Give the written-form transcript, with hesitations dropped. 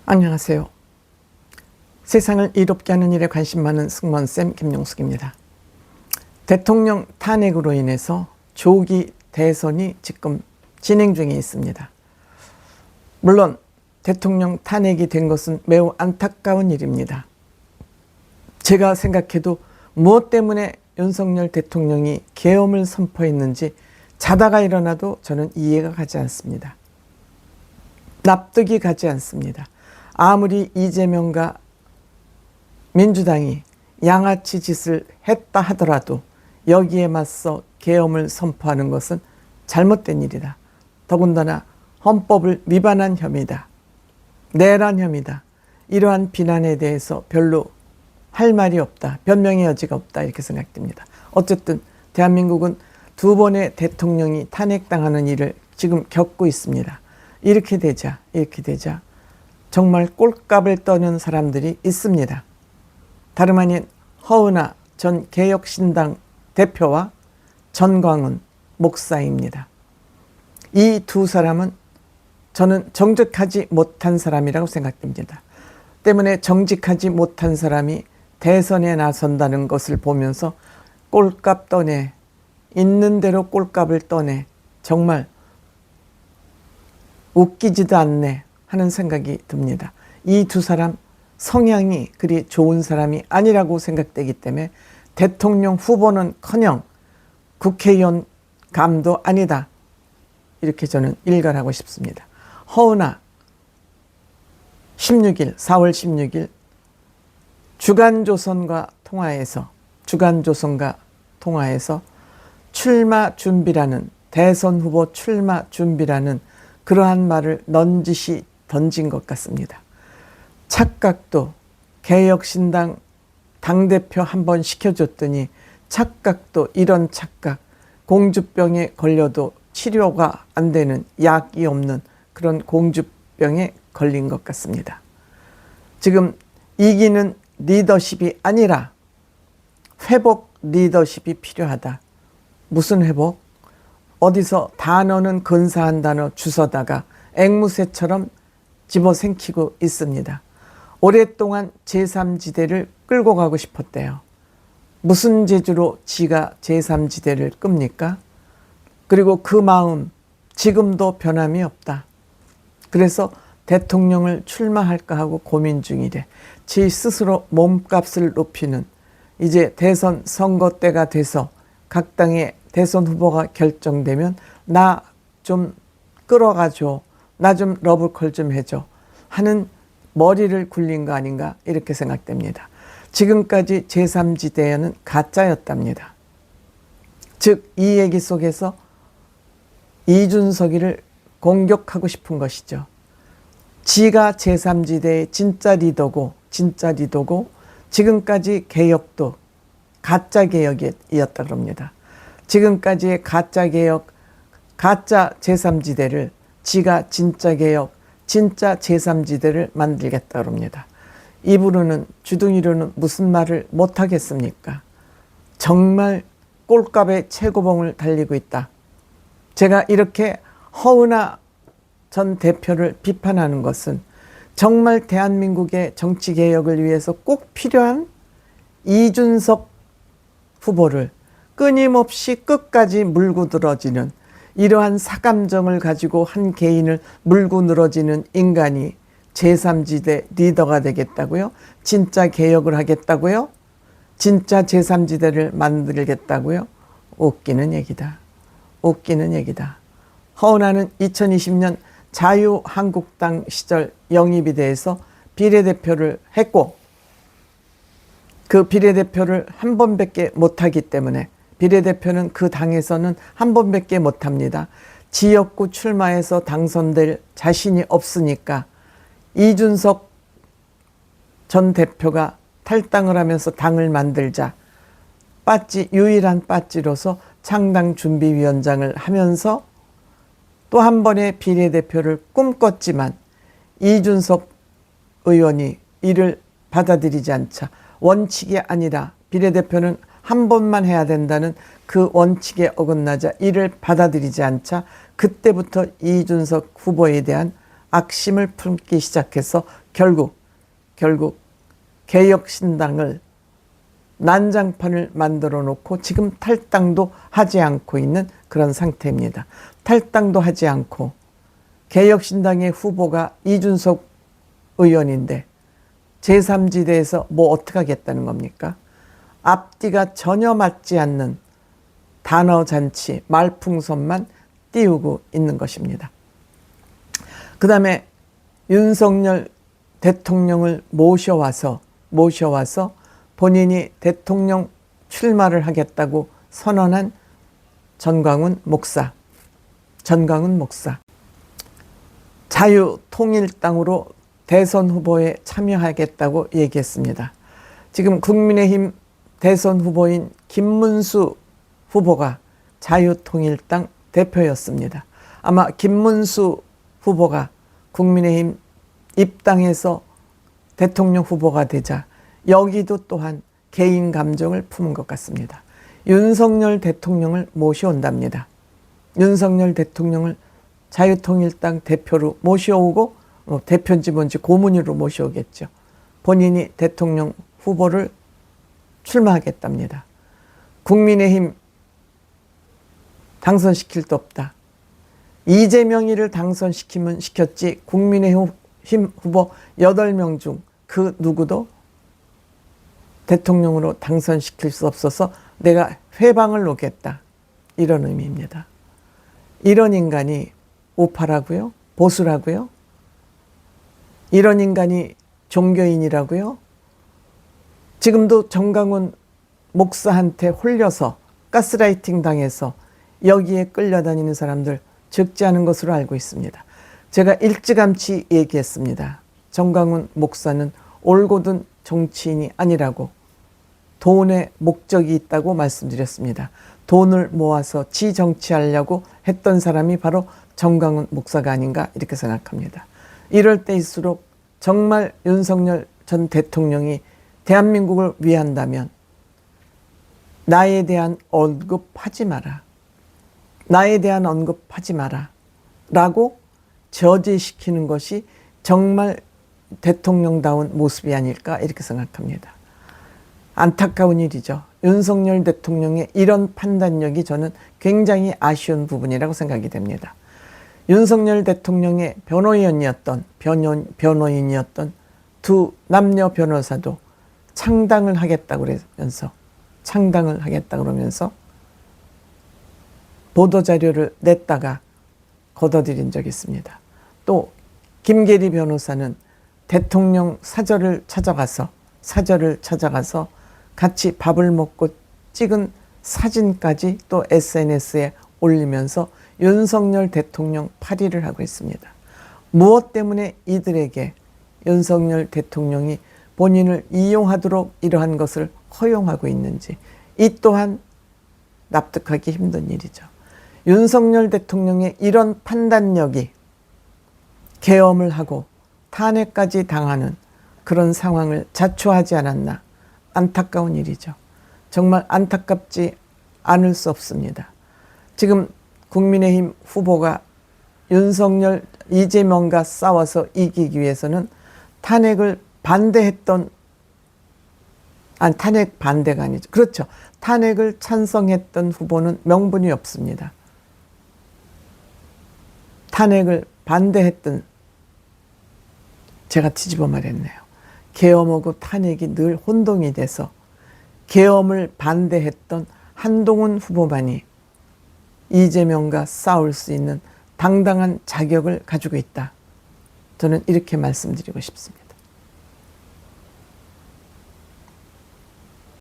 안녕하세요. 세상을 이롭게 하는 일에 관심 많은 승무원쌤 김용숙입니다. 대통령 탄핵으로 인해서 조기 대선이 지금 진행 중에 있습니다. 물론 대통령 탄핵이 된 것은 매우 안타까운 일입니다. 제가 생각해도 무엇 때문에 윤석열 대통령이 계엄을 선포했는지 자다가 일어나도 저는 이해가 가지 않습니다. 납득이 가지 않습니다. 아무리 이재명과 민주당이 양아치 짓을 했다 하더라도 여기에 맞서 계엄을 선포하는 것은 잘못된 일이다. 더군다나 헌법을 위반한 혐의다. 내란 혐의다. 이러한 비난에 대해서 별로 할 말이 없다. 변명의 여지가 없다. 이렇게 생각됩니다. 어쨌든 대한민국은 두 번의 대통령이 탄핵당하는 일을 지금 겪고 있습니다. 이렇게 되자 정말 꼴값을 떠는 사람들이 있습니다. 다름 아닌 허은하 전 개혁신당 대표와 전광훈 목사입니다. 이 두 사람은 저는 정직하지 못한 사람이라고 생각됩니다. 때문에 정직하지 못한 사람이 대선에 나선다는 것을 보면서 꼴값 떠내, 있는 대로 꼴값을 떠내, 정말 웃기지도 않네 하는 생각이 듭니다. 이 두 사람 성향이 그리 좋은 사람이 아니라고 생각되기 때문에 대통령 후보는커녕 국회의원 감도 아니다. 이렇게 저는 일갈하고 싶습니다. 허은하 4월 16일 주간조선과 통화해서 출마 준비라는, 대선 후보 출마 준비라는 그러한 말을 넌지시 던진 것 같습니다. 착각도 개혁신당 당대표 한번 시켜줬더니 착각도 이런 착각, 공주병에 걸려도 치료가 안 되는, 약이 없는 그런 공주병에 걸린 것 같습니다. 지금 이기는 리더십이 아니라 회복 리더십이 필요하다. 무슨 회복? 어디서 단어는 근사한 단어 주워다가 앵무새처럼 집어삼키고 있습니다. 오랫동안 제3지대를 끌고 가고 싶었대요. 무슨 재주로 지가 제3지대를 끕니까? 그리고 그 마음 지금도 변함이 없다. 그래서 대통령을 출마할까 하고 고민 중이래. 지 스스로 몸값을 높이는, 이제 대선 선거 때가 돼서 각 당의 대선 후보가 결정되면 나 좀 끌어가줘, 나 좀 러브콜 좀 해줘 하는 머리를 굴린 거 아닌가 이렇게 생각됩니다. 지금까지 제3지대는 가짜였답니다. 즉 이 얘기 속에서 이준석이를 공격하고 싶은 것이죠. 지가 제3지대의 진짜 리더고 지금까지 개혁도 가짜 개혁이었다 그럽니다. 지금까지의 가짜 개혁, 가짜 제3지대를 지가 진짜 개혁, 진짜 제3지대를 만들겠다 그럽니다. 입으로는, 주둥이로는 무슨 말을 못하겠습니까? 정말 꼴값의 최고봉을 달리고 있다. 제가 이렇게 허은하 전 대표를 비판하는 것은 정말 대한민국의 정치개혁을 위해서 꼭 필요한 이준석 후보를 끊임없이 끝까지 물고 늘어지는, 이러한 사감정을 가지고 한 개인을 물고 늘어지는 인간이 제3지대 리더가 되겠다고요? 진짜 개혁을 하겠다고요? 진짜 제3지대를 만들겠다고요? 웃기는 얘기다. 허은하는 2020년 자유한국당 시절 영입이 돼서 비례대표를 했고, 그 비례대표를 한 번밖에 못하기 때문에, 비례대표는 그 당에서는 한 번밖에 못합니다. 지역구 출마해서 당선될 자신이 없으니까 이준석 전 대표가 탈당을 하면서 당을 만들자, 유일한 빠찌로서 창당준비위원장을 하면서 또 한 번의 비례대표를 꿈꿨지만 이준석 의원이 이를 받아들이지 않자, 원칙이 아니라 비례대표는 한 번만 해야 된다는 그 원칙에 어긋나자 이를 받아들이지 않자 그때부터 이준석 후보에 대한 악심을 품기 시작해서 결국 개혁신당을 난장판을 만들어 놓고 지금 탈당도 하지 않고 있는 그런 상태입니다. 탈당도 하지 않고 개혁신당의 후보가 이준석 의원인데 제3지대에서 뭐 어떻게 하겠다는 겁니까? 앞뒤가 전혀 맞지 않는 단어잔치, 말풍선만 띄우고 있는 것입니다. 그 다음에 윤석열 대통령을 모셔와서 본인이 대통령 출마를 하겠다고 선언한 전광훈 목사. 자유통일당으로 대선 후보에 참여하겠다고 얘기했습니다. 지금 국민의힘 대선 후보인 김문수 후보가 자유통일당 대표였습니다. 아마 김문수 후보가 국민의힘 입당해서 대통령 후보가 되자 여기도 또한 개인 감정을 품은 것 같습니다. 윤석열 대통령을 모셔온답니다. 윤석열 대통령을 자유통일당 대표로 모셔오고 대표인지 뭔지 고문으로 모셔오겠죠. 본인이 대통령 후보를 출마하겠답니다. 국민의힘 당선시킬 데 없다. 이재명이를 당선시키면 시켰지 국민의힘 후보 8명 중 그 누구도 대통령으로 당선시킬 수 없어서 내가 회방을 놓겠다. 이런 의미입니다. 이런 인간이 우파라고요? 보수라고요? 이런 인간이 종교인이라고요? 지금도 정강훈 목사한테 홀려서 가스라이팅 당해서 여기에 끌려다니는 사람들 적지 않은 것으로 알고 있습니다. 제가 일찌감치 얘기했습니다. 정강훈 목사는 올곧은 정치인이 아니라고, 돈에 목적이 있다고 말씀드렸습니다. 돈을 모아서 지정치하려고 했던 사람이 바로 정강훈 목사가 아닌가 이렇게 생각합니다. 이럴 때일수록 정말 윤석열 전 대통령이 대한민국을 위한다면 나에 대한 언급하지 마라. 나에 대한 언급하지 마라. 라고 저지시키는 것이 정말 대통령다운 모습이 아닐까 이렇게 생각합니다. 안타까운 일이죠. 윤석열 대통령의 이런 판단력이 저는 굉장히 아쉬운 부분이라고 생각이 됩니다. 윤석열 대통령의 변호인이었던 두 남녀 변호사도 창당을 하겠다고 그러면서 보도자료를 냈다가 걷어들인 적이 있습니다. 또 김계리 변호사는 대통령 사저를 찾아가서 같이 밥을 먹고 찍은 사진까지 또 SNS에 올리면서 윤석열 대통령 파리를 하고 있습니다. 무엇 때문에 이들에게 윤석열 대통령이 본인을 이용하도록 이러한 것을 허용하고 있는지, 이 또한 납득하기 힘든 일이죠. 윤석열 대통령의 이런 판단력이 계엄을 하고 탄핵까지 당하는 그런 상황을 자초하지 않았나, 안타까운 일이죠. 정말 안타깝지 않을 수 없습니다. 지금 국민의힘 후보가 윤석열, 이재명과 싸워서 이기기 위해서는 탄핵 반대가 아니죠. 그렇죠. 탄핵을 찬성했던 후보는 명분이 없습니다. 탄핵을 반대했던, 제가 뒤집어 말했네요. 계엄하고 탄핵이 늘 혼동이 돼서 계엄을 반대했던 한동훈 후보만이 이재명과 싸울 수 있는 당당한 자격을 가지고 있다. 저는 이렇게 말씀드리고 싶습니다.